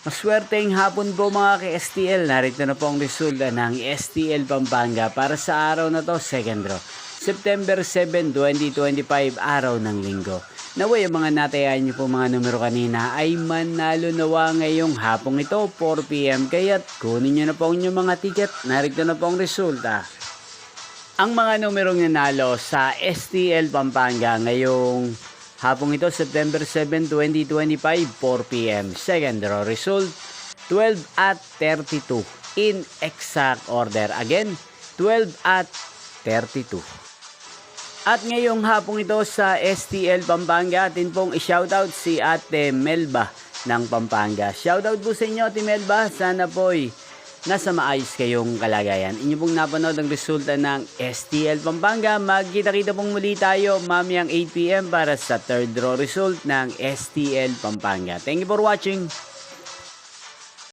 Maswerteng hapon po mga ka-STL. Narito na po ang resulta ng STL Pampanga para sa araw na to, second draw. September 7, 2025, araw ng linggo. Naway ang mga natayaan niyo po mga numero kanina ay manalo nawa ngayong hapong ito, 4 PM. Kaya't kunin niyo na po ang inyong mga ticket. Narito na po ang resulta. Ang mga numerong nanalo sa STL Pampanga ngayong hapong ito, September 7, 2025, 4 PM. Second draw result, 12 at 32 in exact order. Again, 12 at 32. At ngayong hapong ito sa STL Pampanga, atin pong i-shoutout si Ate Melba ng Pampanga. Shoutout po sa inyo, Ate Melba. Sana po'y nasa maayos kayong kalagayan. Inyo pong napanood ang resulta ng STL Pampanga. Magkita-kita pong muli tayo mamayang 8 PM para sa third draw result ng STL Pampanga. Thank you for watching.